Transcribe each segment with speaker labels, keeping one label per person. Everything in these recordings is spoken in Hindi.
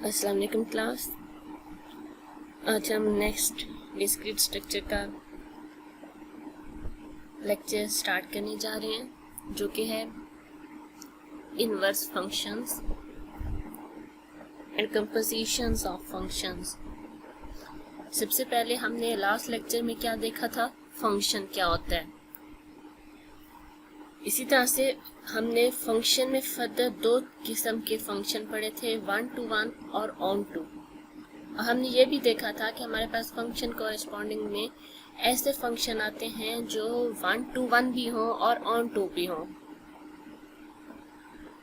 Speaker 1: अस्सलाम वालेकुम क्लास। आज हम नेक्स्ट डिस्क्रीट स्ट्रक्चर का लेक्चर स्टार्ट करने जा रहे हैं, जो कि है inverse functions and compositions of functions. सबसे पहले हमने लास्ट लेक्चर में क्या देखा था, फंक्शन क्या होता है। इसी तरह से हमने फंक्शन में फर्दर दो किस्म के फंक्शन पढ़े थे, 1 to 1 और ऑन टू। हमने ये भी देखा था कि हमारे पास फंक्शन कॉरेस्पॉन्डिंग में ऐसे फंक्शन आते हैं जो 1 to 1 भी हो और ऑन टू भी हो।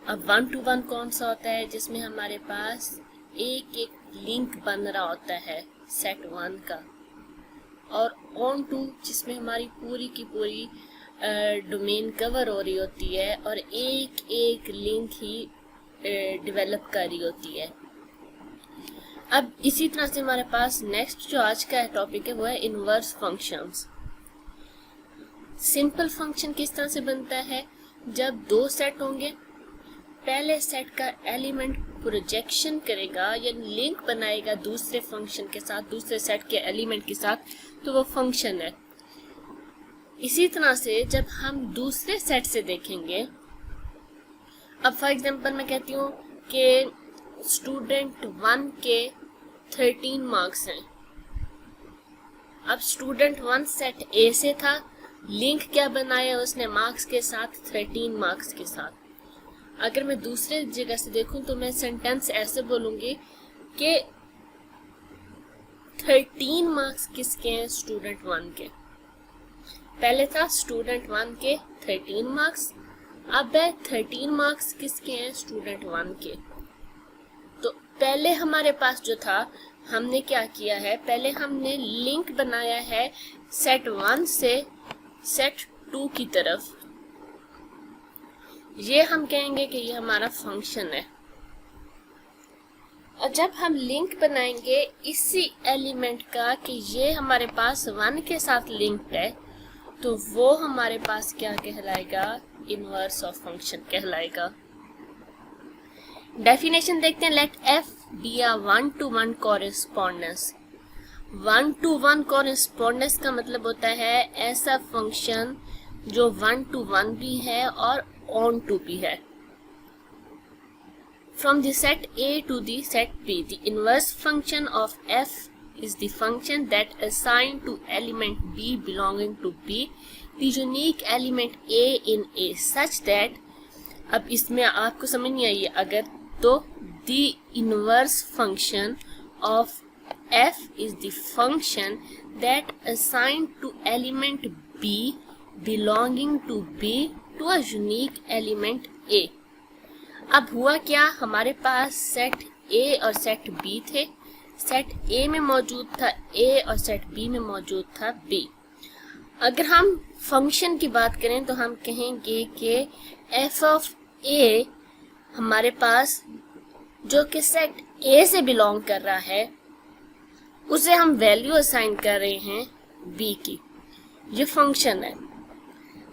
Speaker 1: अब 1 to 1 कौन सा होता है, जिसमें हमारे पास एक एक लिंक बन रहा होता है सेट 1 का, और ऑन टू जिसमें हमारी पूरी की पूरी डोमेन कवर हो रही होती है और एक एक लिंक ही डेवलप कर रही होती है। अब इसी तरह से हमारे पास नेक्स्ट जो आज का टॉपिक है वो है इनवर्स फंक्शंस। सिंपल फंक्शन किस तरह से बनता है, जब दो सेट होंगे, पहले सेट का एलिमेंट प्रोजेक्शन करेगा या लिंक बनाएगा दूसरे फंक्शन के साथ, दूसरे सेट के एलिमेंट के साथ, तो वो फंक्शन है। इसी तरह से जब हम दूसरे सेट से देखेंगे, अब फॉर एग्जांपल मैं कहती हूँ कि स्टूडेंट 1 के 13 मार्क्स हैं। अब स्टूडेंट 1 सेट ए से था, लिंक क्या बनाया उसने मार्क्स के साथ, 13 मार्क्स के साथ। अगर मैं दूसरे जगह से देखूं तो मैं सेंटेंस ऐसे बोलूंगी कि 13 मार्क्स किसके हैं, स्टूडेंट 1 के। पहले था स्टूडेंट 1 के 13 मार्क्स, अब है 13 मार्क्स किसके हैं, स्टूडेंट 1 के। तो पहले हमारे पास जो था, हमने क्या किया है, पहले हमने लिंक बनाया है सेट 1 से सेट 2 की तरफ। ये हम कहेंगे कि ये हमारा फंक्शन है। और जब हम लिंक बनाएंगे इसी एलिमेंट का कि ये हमारे पास 1 के साथ लिंक्ड है, तो वो हमारे पास क्या कहलाएगा, इनवर्स ऑफ फंक्शन कहलाएगा। डेफिनेशन देखते हैं। Let F be a 1 to 1 correspondence. 1 to 1 correspondence का मतलब होता है ऐसा फंक्शन जो 1 to 1 भी है और ऑन टू भी है। From the set A to the set B, the inverse function of F is the function that assigned to element B belonging to B the unique element A in A such that, अब इसमें आपको समझ नहीं आई अगर, तो the inverse function of F is the function that assigned to element B belonging to B to a unique element A। अब हुआ क्या, हमारे पास सेट A और सेट B थे। सेट ए में मौजूद था ए और सेट बी में मौजूद था बी। अगर हम फंक्शन की बात करें तो हम कहेंगे कि एफ ऑफ ए हमारे पास जो कि सेट ए से बिलोंग कर रहा है, उसे हम वैल्यू असाइन कर रहे हैं बी की। ये फंक्शन है।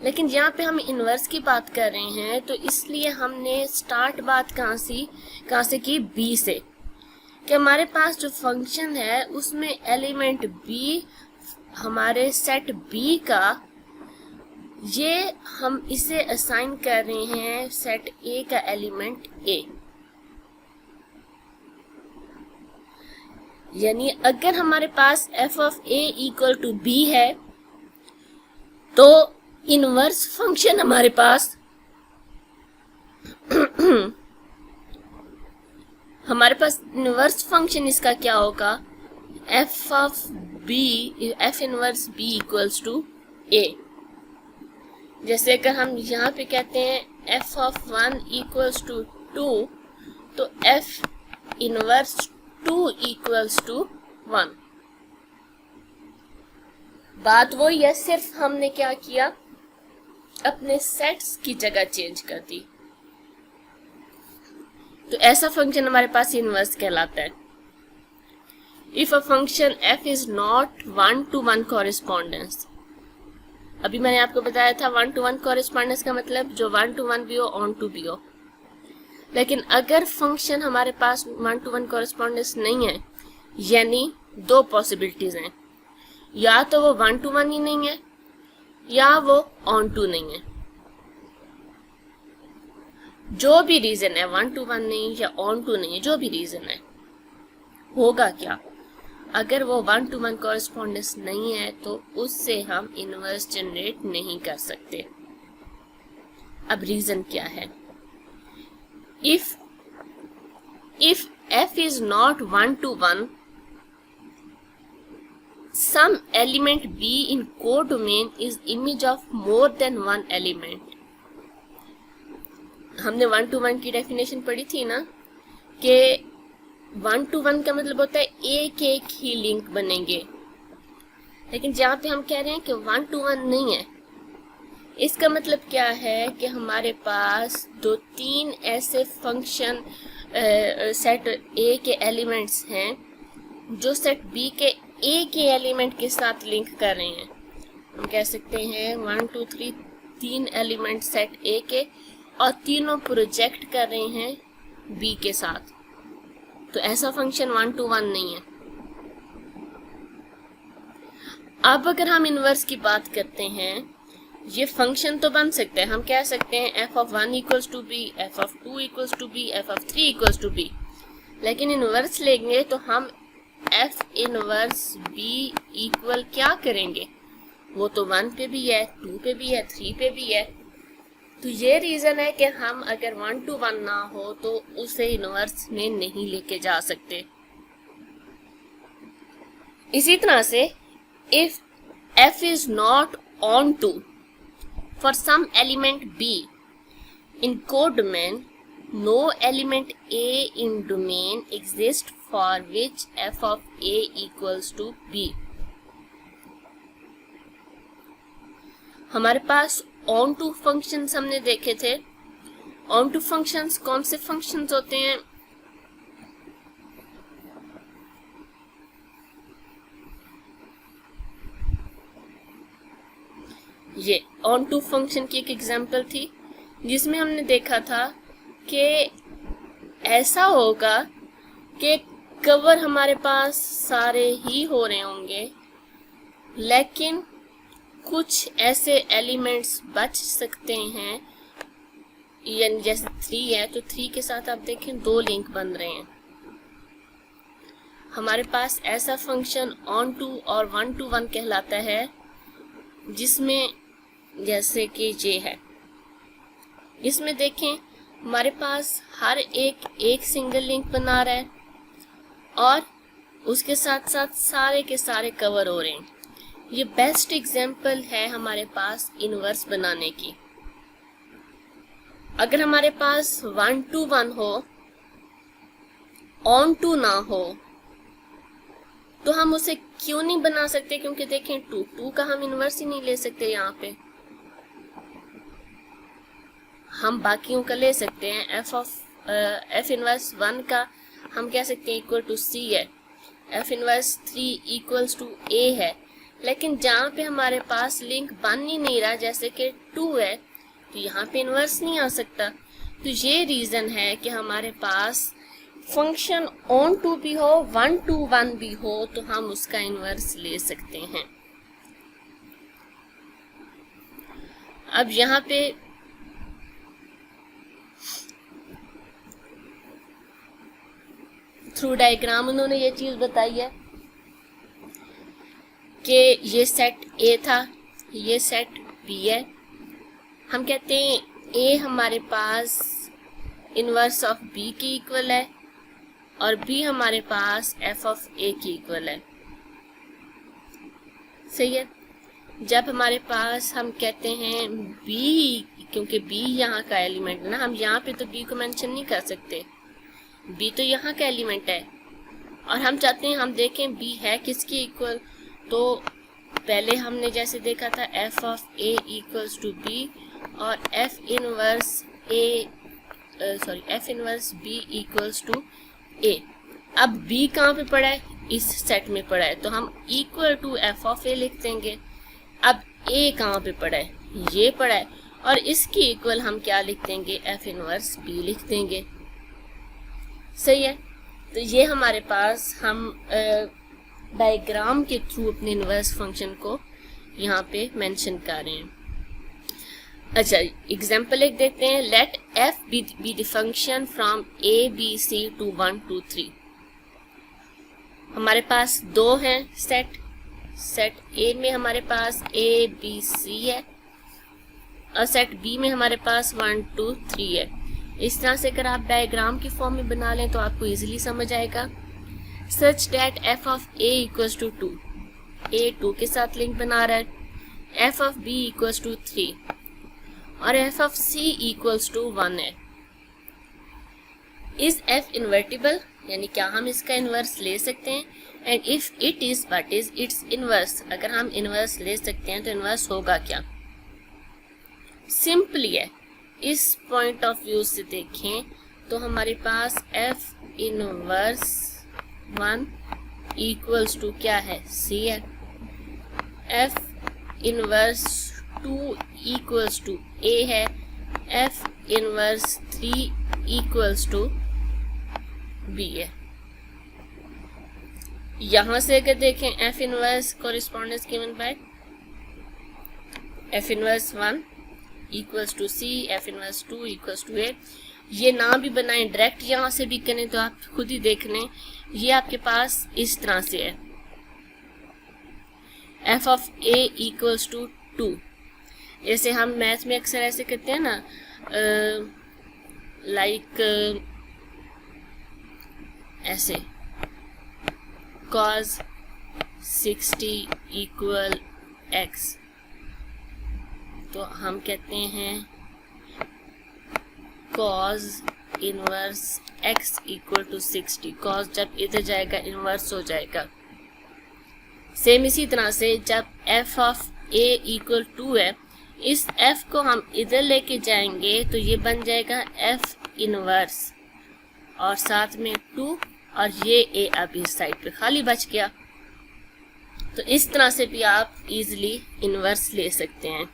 Speaker 1: लेकिन यहाँ पे हम इनवर्स की बात कर रहे हैं, तो इसलिए हमने स्टार्ट बात कहाँ से की, बी से, कि हमारे पास जो फंक्शन है उसमें एलिमेंट बी हमारे सेट बी का, ये हम इसे असाइन कर रहे हैं सेट ए का एलिमेंट ए। यानी अगर हमारे पास F of A equal to B है, तो इनवर्स फंक्शन हमारे पास इनवर्स फंक्शन इसका क्या होगा, F of B, F inverse B equals to A. जैसे अगर हम यहाँ पे कहते हैं एफ ऑफ 1 इक्वल्स टू 2, तो एफ इनवर्स 2 इक्वल्स टू 1। बात वही है, सिर्फ हमने क्या किया, अपने सेट्स की जगह चेंज कर दी। तो ऐसा फंक्शन हमारे पास इनवर्स कहलाता है। If a function F is not 1 to 1 correspondence, अभी मैंने आपको बताया था 1 to 1 कॉरेस्पॉन्डेंस का मतलब जो 1 to 1 भी हो, ऑन टू भी हो। लेकिन अगर फंक्शन हमारे पास 1 to 1 कॉरेस्पॉन्डेंस नहीं है, यानी दो पॉसिबिलिटीज हैं, या तो वो 1 to 1 ही नहीं है या वो ऑन टू नहीं है। जो भी रीजन है, 1 to 1 नहीं या ऑन टू नहीं है, जो भी रीजन है, होगा क्या? अगर वो 1 to 1 कॉरेस्पॉन्डेंस नहीं है तो उससे हम इनवर्स जनरेट नहीं कर सकते। अब रीजन क्या है? If f is not 1 to 1, some element b in codomain is image of more than one element। हमने 1 to 1 की डेफिनेशन पढ़ी थी ना, कि 1 to 1 का मतलब होता है एक एक ही लिंक बनेंगे, लेकिन जहाँ पे हम कह रहे हैं कि 1 to 1 नहीं है, इसका मतलब क्या है कि हमारे पास 2-3 ऐसे फंक्शन सेट ए के एलिमेंट्स हैं जो सेट बी के ए के एलिमेंट के साथ लिंक कर रहे हैं। हम कह सकते हैं 1 2 3 3 एलिमेंट सेट ए के और तीनों प्रोजेक्ट कर रहे हैं बी के साथ, तो ऐसा फंक्शन 1 to 1 नहीं है। अब अगर हम इनवर्स की बात करते हैं, ये फंक्शन तो बन सकते हैं, हम कह सकते हैं f(1) = b, f(2) = b, f(3) = b, लेकिन इनवर्स लेंगे तो हम f इनवर्स b इक्वल क्या करेंगे? वो तो 1 पे भी है, 2 पे भी है, 3 पे भी है। तो ये रीजन है कि हम अगर 1 to 1 ना हो तो उसे इनवर्स में नहीं लेके जा सकते। इसी तरह से if f is not on to for some element b in codomain, no element a in domain exists for which f of a equals to b। हमारे पास ऑन टू फंक्शंस हमने देखे थे। ऑन टू फंक्शंस कौन से फंक्शंस होते हैं? ये ऑन टू फंक्शन की एक एग्जांपल थी जिसमें हमने देखा था कि ऐसा होगा कि कवर हमारे पास सारे ही हो रहे होंगे, लेकिन कुछ ऐसे एलिमेंट्स बच सकते हैं, यानी जैसे 3 है तो 3 के साथ आप देखें 2 लिंक बन रहे हैं। हमारे पास ऐसा फंक्शन ऑन टू और 1 to 1 कहलाता है, जिसमें जैसे कि ये है, इसमें देखें हमारे पास हर एक सिंगल लिंक बना रहा है और उसके साथ साथ सारे के सारे कवर हो रहे हैं। ये बेस्ट एग्जाम्पल है हमारे पास इनवर्स बनाने की। अगर हमारे पास 1 to 1 हो, ऑन टू ना हो, तो हम उसे क्यों नहीं बना सकते? क्योंकि देखें 2 का हम इनवर्स ही नहीं ले सकते। यहाँ पे हम बाकियों का ले सकते हैं। f इनवर्स 1 का हम कह सकते हैं इक्वल टू c है, f inverse 3 equals to a है, लेकिन जहाँ पे हमारे पास लिंक बन ही नहीं रहा, जैसे कि 2 है, तो यहाँ पे इनवर्स नहीं आ सकता। तो ये रीजन है कि हमारे पास फंक्शन ऑन टू भी हो, 1 to 1 भी हो, तो हम उसका इनवर्स ले सकते हैं। अब यहाँ पे थ्रू डायग्राम उन्होंने ये चीज बताई है कि ये सेट A था, ये सेट B है। हम कहते हैं A हमारे पास इनवर्स ऑफ B की इक्वल है और B हमारे पास f ऑफ A की इक्वल है। सही है। जब हमारे पास हम कहते हैं B, क्योंकि B यहाँ का एलिमेंट है ना, हम यहाँ पे तो B को मेंशन नहीं कर सकते, B तो यहाँ का एलिमेंट है और हम चाहते हैं हम देखें B है किसकी इक्वल। तो पहले हमने जैसे देखा था f of A equals to B और f inverse B equals to A। अब B कहाँ पे पड़ा है? इस सेट में पड़ा है, तो हम equal to f of A लिख देंगे। अब A कहाँ पे पड़ा है? ये पड़ा है और इसकी इक्वल हम क्या लिख देंगे? f इनवर्स B लिख देंगे। सही है। तो ये हमारे पास हम डायग्राम के थ्रू अपने इनवर्स फंक्शन को यहाँ पे मेंशन कर रहे हैं। अच्छा, एग्जाम्पल एक देखते हैं। Let F B the function from A B C to 1 2 3। हमारे पास दो हैं सेट ए में हमारे पास ए बी सी है और सेट बी में हमारे पास 1 2 3 है। इस तरह से अगर आप डायग्राम की फॉर्म में बना लें तो आपको इजीली समझ आएगा। Such that F of A equals to 2, A 2 के साथ लिंक बना रहा है, F of B equals to 3 और F of C equals to 1 है। इज एफ इन्वर्टिबल, यानी क्या हम इसका इन्वर्स ले सकते हैं? And if it is, what is it's inverse? अगर हम इन्वर्स ले सकते हैं तो इन्वर्स होगा क्या? सिंपली है, इस पॉइंट ऑफ व्यू से देखें तो हमारे पास एफ इनवर्स 1 इक्वल्स टू क्या है? सी है। F inverse 2 equals to A है। F inverse 3 equals to B है। यहां से अगर देखें F inverse correspondence given by F inverse 1 equals to C, F inverse 2 equals to A. ये ना भी बनाएं, डायरेक्ट यहाँ से भी करें तो आप खुद ही देख लें। ये आपके पास इस तरह से है, F of A equals to 2। जैसे हम मैथ में अक्सर ऐसे करते हैं ना, लाइक ऐसे cos 60 इक्वल x, तो हम कहते हैं cos inverse x equal to 60। cos जब इधर जाएगा इनवर्स हो जाएगा। सेम इसी तरह से जब f ऑफ a इक्वल 2 है, इस f को हम इधर लेके जाएंगे तो ये बन जाएगा f इनवर्स और साथ में 2 और ये a अब इस साइड पे खाली बच गया। तो इस तरह से भी आप इजीली इनवर्स ले सकते हैं।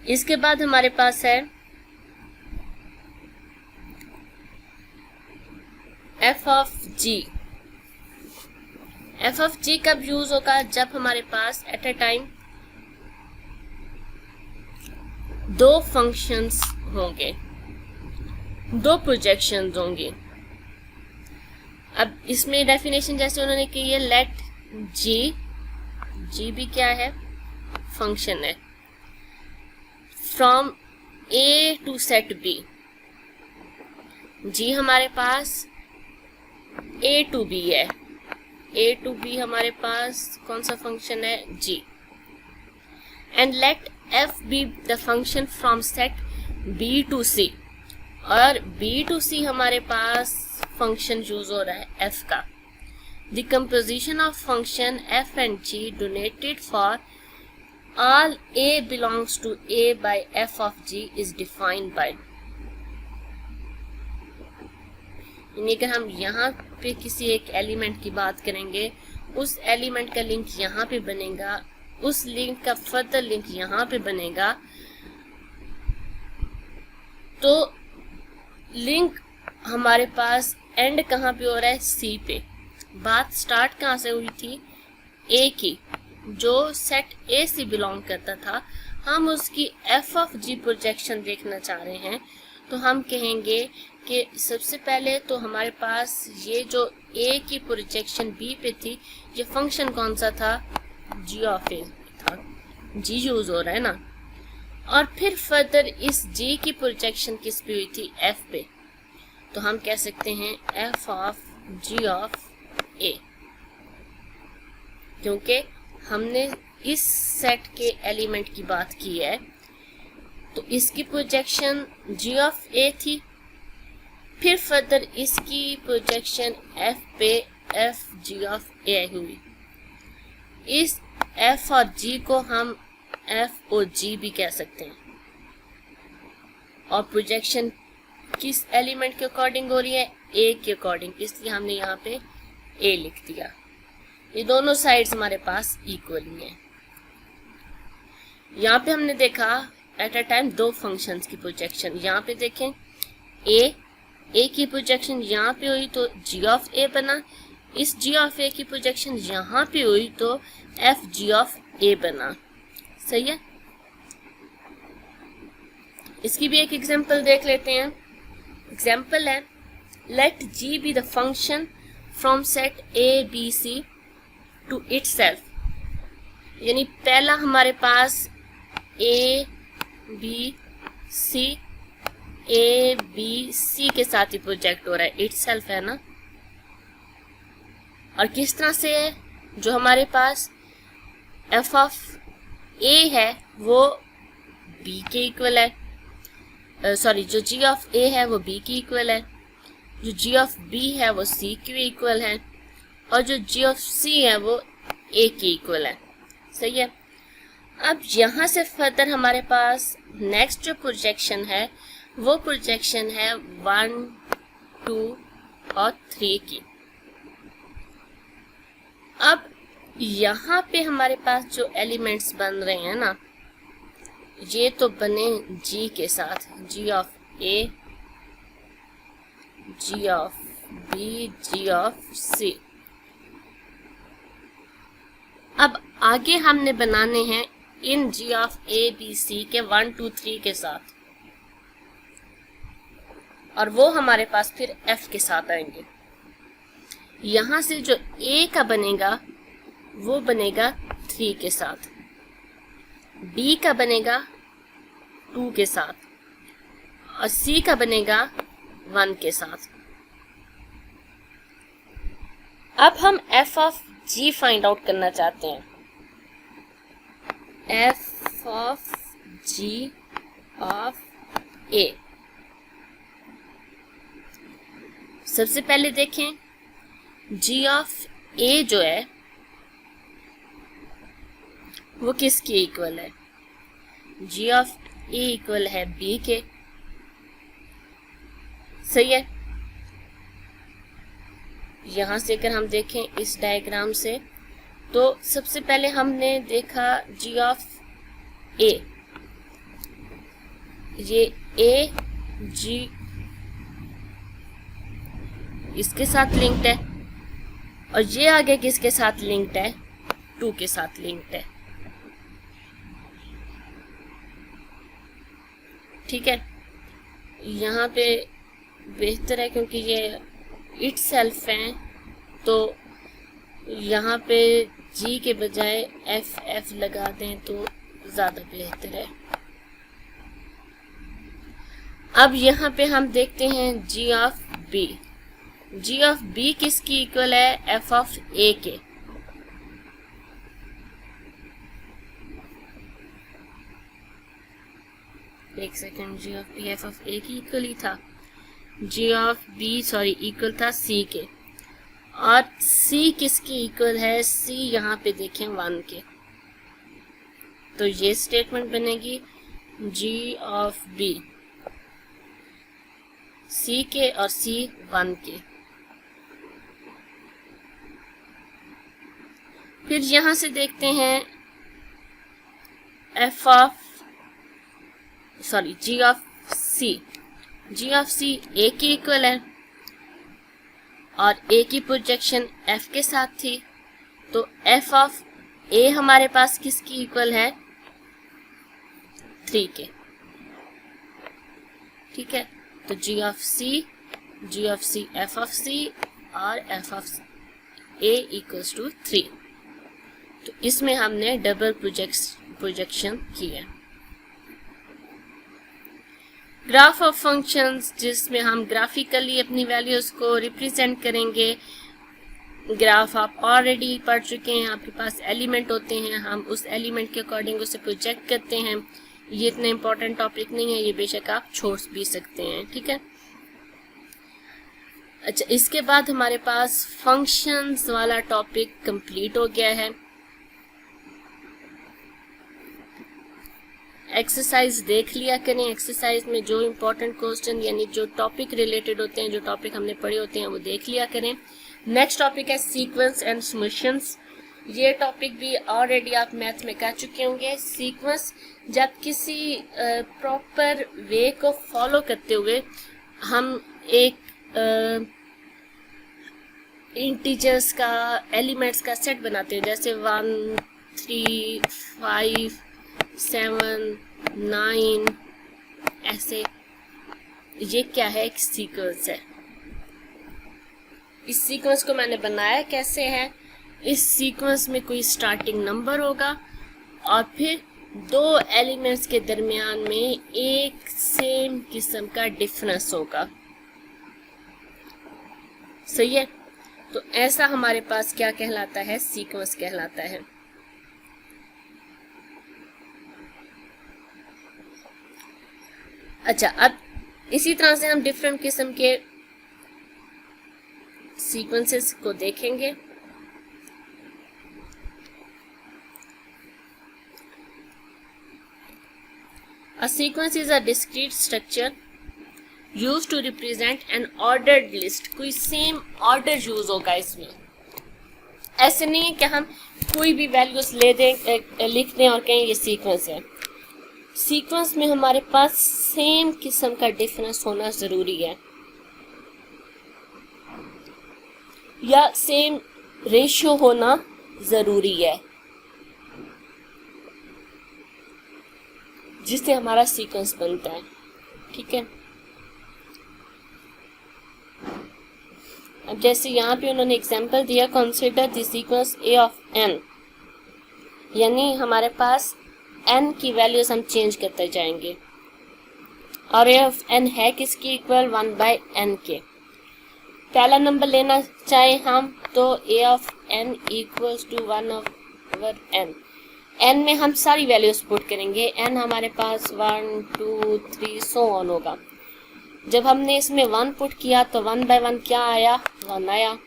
Speaker 1: इसके बाद हमारे पास है F of G. F of G कब यूज होगा? जब हमारे पास एट अ टाइम दो फंक्शंस होंगे, दो प्रोजेक्शंस होंगे। अब इसमें डेफिनेशन जैसे उन्होंने की है, लेट जी भी क्या है? फंक्शन है। From A to set B, G हमारे पास ए टू बी है। ए टू बी हमारे पास कौन सा फंक्शन है? G. And let F B the function from set B to C, और बी टू सी हमारे पास फंक्शन यूज हो रहा है एफ का। The composition of function F and G denoted for all a belongs to a by f of g is defined by। यानी अगर हम यहाँ पे किसी एक एलिमेंट की बात करेंगे, उस एलिमेंट का लिंक यहाँ पे बनेगा, उस लिंक का फर्दर लिंक यहाँ पे बनेगा। तो लिंक हमारे पास एंड कहाँ पे हो रहा है? सी पे। बात स्टार्ट कहाँ से हुई थी? ए की, जो सेट ए से बिलोंग करता था। हम उसकी एफ ऑफ जी प्रोजेक्शन देखना चाह रहे हैं, तो हम कहेंगे कि सबसे पहले तो हमारे पास ये जो ए की प्रोजेक्शन बी पे थी, ये फंक्शन कौन सा था? जी ऑफ ए था। जी यूज हो रहा है ना। और फिर फर्दर इस जी की प्रोजेक्शन किस पे हुई थी? एफ पे। तो हम कह सकते हैं एफ ऑफ जी ऑफ ए, क्योंकि हमने इस सेट के एलिमेंट की बात की है, तो इसकी प्रोजेक्शन जी ऑफ ए थी। फिर फर्दर इसकी प्रोजेक्शन एफ पे एफ जी ऑफ ए हुई। इस एफ और जी को हम एफ ओ जी भी कह सकते हैं। और प्रोजेक्शन किस एलिमेंट के अकॉर्डिंग हो रही है? ए के अकॉर्डिंग, इसलिए हमने यहाँ पे ए लिख दिया। ये दोनों साइड्स हमारे पास इक्वली हैं। यहाँ पे हमने देखा एट अ टाइम दो फंक्शंस की प्रोजेक्शन। यहाँ पे देखें ए की प्रोजेक्शन यहाँ पे हुई तो जी ऑफ ए बना, इस जी ऑफ ए की प्रोजेक्शन यहाँ पे हुई तो एफ जी ऑफ ए बना। सही है। इसकी भी एक एग्जांपल देख लेते हैं। एग्जांपल है let G be the function from set A B C to itself. यानी पहला हमारे पास ए बी सी के साथ ही प्रोजेक्ट हो रहा है, इटसेल्फ है ना। और किस तरह से है, जो हमारे पास एफ ऑफ ए है वो बी के इक्वल है, जो जी ऑफ ए है वो बी की इक्वल है, जो जी ऑफ बी है वो सी के इक्वल है, और जो जी ऑफ सी है वो ए के इक्वल है। सही है। अब यहाँ से फर्दर हमारे पास नेक्स्ट जो प्रोजेक्शन है वो प्रोजेक्शन है 1, 2 और 3 की। अब यहाँ पे हमारे पास जो एलिमेंट्स बन रहे हैं ना, ये तो बने जी के साथ, G of A, G of B, G of C. अब आगे हमने बनाने हैं इन जी ऑफ ए बी सी के 1, 2, 3 के साथ, और वो हमारे पास फिर एफ के साथ आएंगे। यहां से जो ए का बनेगा वो बनेगा 3 के साथ, बी का बनेगा 2 के साथ, और सी का बनेगा 1 के साथ। अब हम F of G find out करना चाहते हैं। F of G of A. सबसे पहले देखें जी ऑफ ए जो है वो किसके इक्वल है? जी ऑफ ए इक्वल है बी के। सही है। यहां से अगर हम देखें इस डायग्राम से तो सबसे पहले हमने देखा जी ऑफ ए, ये ए जी इसके साथ लिंक्ड है, और ये आगे किसके साथ लिंक्ड है? 2 के साथ लिंक्ड है। ठीक है। यहाँ पे बेहतर है क्योंकि ये इटसेल्फ है, तो यहाँ पे जी के बजाय एफ एफ लगा दें तो ज्यादा बेहतर है। अब यहाँ पे हम देखते हैं G of B. G of B किसकी इक्वल है? एफ ऑफ ए के। एक second, G of B F of A की इक्वल ही था। जी ऑफ बी इक्वल था सी के, और सी किसकी इक्वल है? सी यहाँ पे देखें 1 के। तो ये स्टेटमेंट बनेगी जी ऑफ बी सी के और सी 1 के। फिर यहां से देखते हैं F of G of C. G of C A की इक्वल है, और ए की प्रोजेक्शन एफ के साथ थी, तो एफ ऑफ ए हमारे पास किसकी इक्वल है? 3 के। ठीक है। तो G of C F of C और F of A equals to 3। तो इसमें हमने डबल प्रोजेक्शन की है। ग्राफ ऑफ फंक्शंस, जिसमें हम ग्राफिकली अपनी वैल्यूज को रिप्रेजेंट करेंगे। ग्राफ आप ऑलरेडी पढ़ चुके हैं, आपके पास एलिमेंट होते हैं, हम उस एलिमेंट के अकॉर्डिंग उसे प्रोजेक्ट करते हैं। ये इतना इम्पोर्टेंट टॉपिक नहीं है, ये बेशक आप छोड़ भी सकते हैं। ठीक है। अच्छा, इसके बाद हमारे पास फंक्शंस वाला टॉपिक कंप्लीट हो गया है। एक्सरसाइज देख लिया करें। एक्सरसाइज में जो इम्पोर्टेंट क्वेश्चन यानी जो टॉपिक रिलेटेड होते हैं, जो टॉपिक हमने पढ़े होते हैं, वो देख लिया करें। नेक्स्ट टॉपिक है सीक्वेंस एंड सॉल्यूशंस। ये टॉपिक भी ऑलरेडी आप मैथ में कर चुके होंगे। सीक्वेंस जब किसी प्रॉपर वे को फॉलो करते हुए हम एक इंटीजर्स का एलिमेंट्स का सेट बनाते हैं, जैसे 1 3 5 7 9 ऐसे, ये क्या है, एक सीक्वेंस है। इस सीक्वेंस को मैंने बनाया कैसे है, इस सीक्वेंस में कोई स्टार्टिंग नंबर होगा और फिर दो एलिमेंट्स के दरमियान में एक सेम किस्म का डिफरेंस होगा। सही है, तो ऐसा हमारे पास क्या कहलाता है, सीक्वेंस कहलाता है। अच्छा, अब इसी तरह से हम डिफरेंट किस्म के सीक्वेंसेस को देखेंगे। A sequence is a discrete structure used to represent an ordered list। कोई सेम ऑर्डर यूज होगा इसमें, ऐसे नहीं है कि हम कोई भी वैल्यूज ले दें, लिख दें और कहें ये सीक्वेंस है। सीक्वेंस में हमारे पास सेम किस्म का डिफरेंस होना जरूरी है या सेम रेशियो होना जरूरी है, जिससे हमारा सीक्वेंस बनता है। ठीक है, अब जैसे यहाँ पे उन्होंने एग्जांपल दिया, consider the sequence a of n, यानी हमारे पास n की वैल्यूज हम चेंज करते जाएंगे और a ऑफ n है किसकी इक्वल 1/n के। पहला नंबर लेना चाहे हम तो a of n equals to 1/n। n में हम सारी वैल्यूज पुट करेंगे, n हमारे पास 1 2 3 सो ऑन होगा। जब हमने इसमें 1 पुट किया तो 1/1 क्या आया, 1 आया।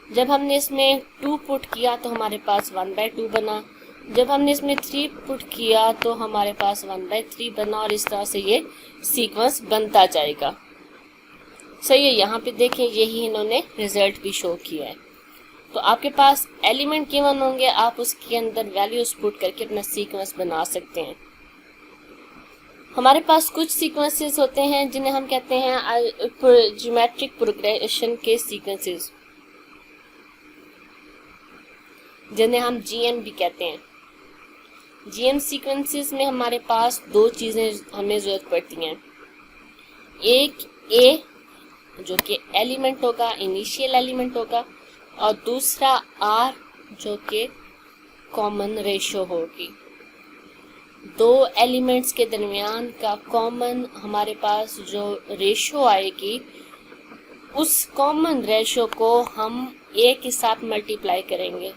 Speaker 1: जब हमने इसमें 2 पुट किया तो हमारे पास 1/2 बना। जब हमने इसमें 3 पुट किया तो हमारे पास 1/3 बना, और इस तरह से ये सीक्वेंस बनता जाएगा। सही है, यहाँ पे देखें यही इन्होंने रिजल्ट भी शो किया है। तो आपके पास एलिमेंट गिवन होंगे, आप उसके अंदर वैल्यूज पुट करके अपना सीक्वेंस बना सकते हैं। हमारे पास कुछ सीक्वेंसेस होते हैं जिन्हें हम कहते हैं ज्योमेट्रिक प्रोग्रेशन के सीक्वेंसेस, जिन्हें हम जीएम भी कहते हैं। जीएम सीक्वेंसेस में हमारे पास दो चीजें हमें जरूरत पड़ती हैं, एक ए जो कि एलिमेंट होगा, इनिशियल एलिमेंट होगा, और दूसरा आर जो कि कॉमन रेशियो होगी। दो एलिमेंट्स के दरमियान का कॉमन हमारे पास जो रेशियो आएगी, उस कॉमन रेशियो को हम ए के साथ मल्टीप्लाई करेंगे,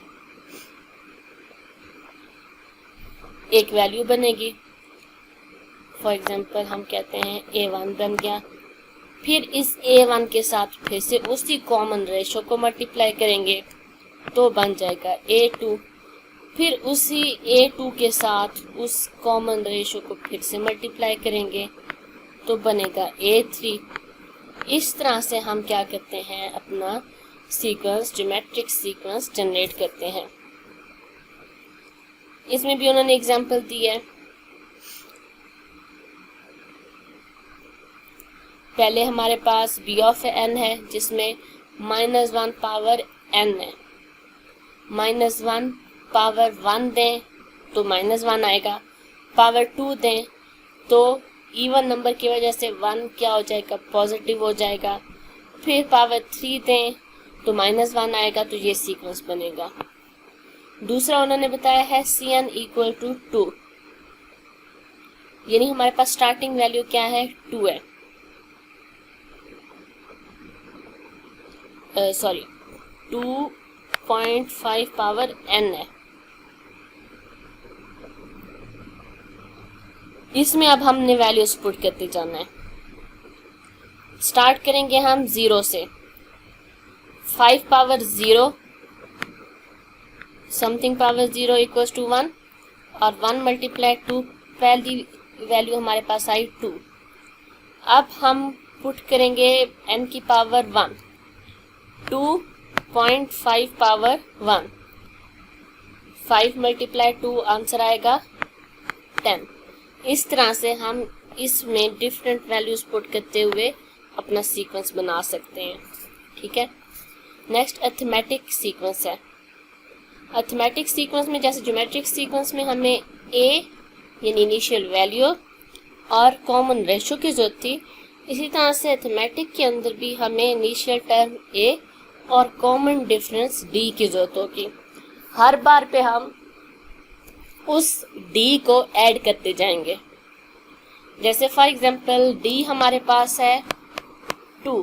Speaker 1: एक वैल्यू बनेगी। फॉर एग्जांपल हम कहते हैं a1 बन गया, फिर इस a1 के साथ फिर से उसी कॉमन रेशियो को मल्टीप्लाई करेंगे तो बन जाएगा a2, फिर उसी a2 के साथ उस कॉमन रेशियो को फिर से मल्टीप्लाई करेंगे तो बनेगा a3। इस तरह से हम क्या करते हैं, अपना सीक्वेंस, ज्योमेट्रिक सीक्वेंस जनरेट करते हैं। इसमें भी उन्होंने एग्जांपल दी है। पहले हमारे पास b ऑफ n है जिसमें -1 पावर n है, -1 पावर 1 दें तो -1 आएगा, पावर 2 दें तो इवन नंबर की वजह से 1 क्या हो जाएगा, पॉजिटिव हो जाएगा, फिर पावर 3 दें तो -1 आएगा, तो ये सीक्वेंस बनेगा। दूसरा उन्होंने बताया है cn इक्वल टू 2, यानी हमारे पास स्टार्टिंग वैल्यू क्या है, 2 है, 2.5 पावर n है। इसमें अब हमने वैल्यूज पुट करते जाना है। स्टार्ट करेंगे हम 0 से, 5 power 0 something power 0 equals to 1, और 1 मल्टीप्लाई 2, पहली वैल्यू हमारे पास आई 2। अब हम पुट करेंगे n की पावर 1, 2.5 पावर 1, 5 × 2 आंसर आएगा 10। इस तरह से हम इसमें डिफरेंट वैल्यूज पुट करते हुए अपना सीक्वेंस बना सकते हैं। ठीक है, नेक्स्ट अरिथमेटिक सीक्वेंस है। अरिथमेटिक सीक्वेंस में जैसे ज्योमेट्रिक सीक्वेंस में हमें ए यानी इनिशियल वैल्यू और कॉमन रेशो की जरूरत थी, इसी तरह से अरिथमेटिक के अंदर भी हमें इनिशियल टर्म ए और कॉमन डिफरेंस डी की जरूरत होगी। हर बार पे हम उस डी को ऐड करते जाएंगे। जैसे फॉर एग्जांपल डी हमारे पास है 2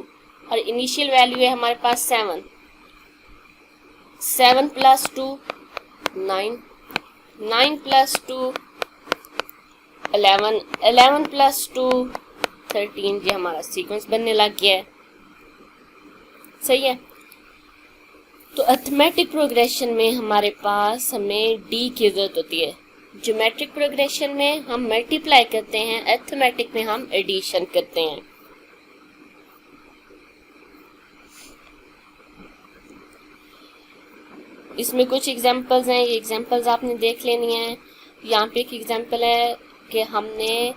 Speaker 1: और इनिशियल वैल्यू है हमारे पास 7। 7 + 2 9, 9 + 2 11, 11 + 2 13। ये हमारा सीक्वेंस बनने लग गया है। सही है, तो अरिथमेटिक प्रोग्रेशन में हमारे पास हमें डी की जरूरत होती है। ज्योमेट्रिक प्रोग्रेशन में हम मल्टीप्लाई करते हैं, अरिथमेटिक में हम एडिशन करते हैं। इसमें कुछ एग्जांपल्स हैं, ये एग्जांपल्स आपने देख लेनी है। यहाँ पे एक एग्जांपल है कि हमने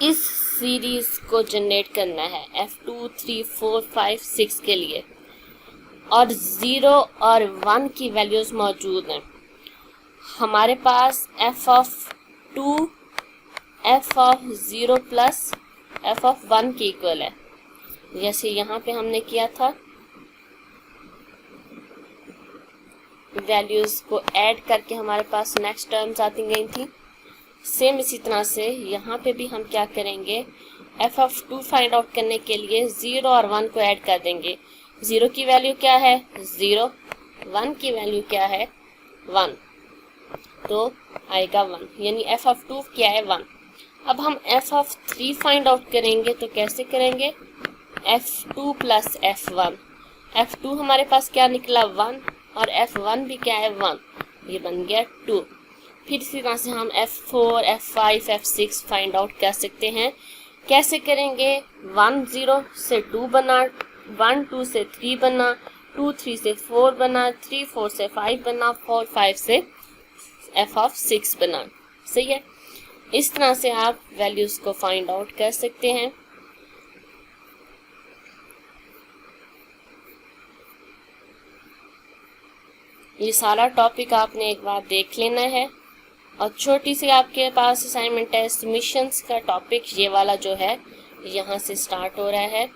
Speaker 1: इस सीरीज को जनरेट करना है F2 3 4 5 6 के लिए और 0 और 1 की वैल्यूज मौजूद हैं। हमारे पास f(2) f(0) प्लस f(1) के इक्वल है। जैसे यहाँ पे हमने किया था, वैल्यूज को ऐड करके हमारे पास नेक्स्ट टर्म्स आती गई थी। सेम इसी तरह से यहाँ पे भी हम क्या करेंगे, f(2) फाइंड आउट करने के लिए 0 और 1 को ऐड कर देंगे। 0 की वैल्यू क्या है 0, 1 की वैल्यू क्या है 1, तो आएगा 1, यानी f(2) क्या है 1। अब हम f(3) फाइंड आउट करेंगे तो कैसे करेंगे, f2 + f1। f2 हमारे पास क्या निकला 1 और f1 भी क्या है 1, ये बन गया 2। फिर इसी तरह से हम f4, f5, f6 find out कर सकते हैं। कैसे करेंगे, 1 0 से 2 बना, 1 2 से 3 बना, 2 3 से 4 बना, 3 4 से 5 बना, 4 5 से f(6) बना। सही है, इस तरह से आप वैल्यूज को फाइंड आउट कर सकते हैं। ये सारा टॉपिक आपने एक बार देख लेना है। और छोटी सी आपके पास असाइनमेंट है, समीशंस का टॉपिक ये वाला जो है यहाँ से स्टार्ट हो रहा है।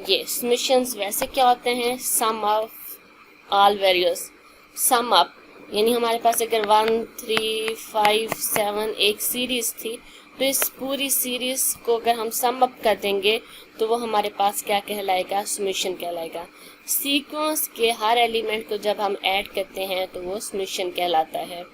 Speaker 1: ये समीशंस वैसे क्या होते हैं, sum of all values. Sum up यानी हमारे पास अगर 1 3 5 7 एक सीरीज थी, तो इस पूरी सीरीज को अगर हम सम अप कर देंगे तो वो हमारे पास क्या कहलाएगा, समीशन कहलाएगा। सीक्वेंस के हर एलिमेंट को जब हम ऐड करते हैं तो वो समीशन कहलाता है।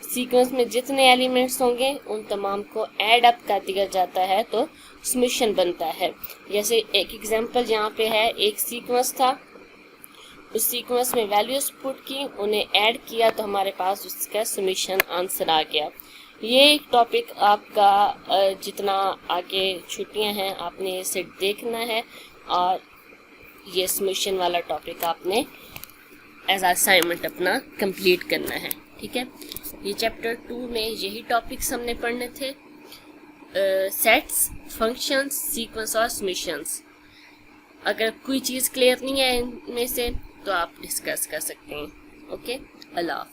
Speaker 1: सीक्वेंस में जितने एलिमेंट्स होंगे उन तमाम को ऐड अप कर दिया जाता है तो समीशन बनता है। जैसे एक एग्जांपल यहाँ पे है, एक सीक्वेंस था, उस सीक्वेंस में वैल्यूज पुट की, उन्हें ऐड किया तो हमारे पास उसका समीशन आंसर आ गया। ये एक टॉपिक आपका जितना आगे छुट्टियां हैं आपने इसे देखना है और ये समीशन वाला टॉपिक आपने एज असाइनमेंट अपना कंप्लीट करना है। ठीक है, ये चैप्टर 2 में यही टॉपिक्स हमने पढ़ने थे, सेट्स, फंक्शंस, सीक्वेंस और समीशंस। अगर कोई चीज़ क्लियर नहीं है इनमें से तो आप डिस्कस कर सकते हैं। ओके, अल्लाह।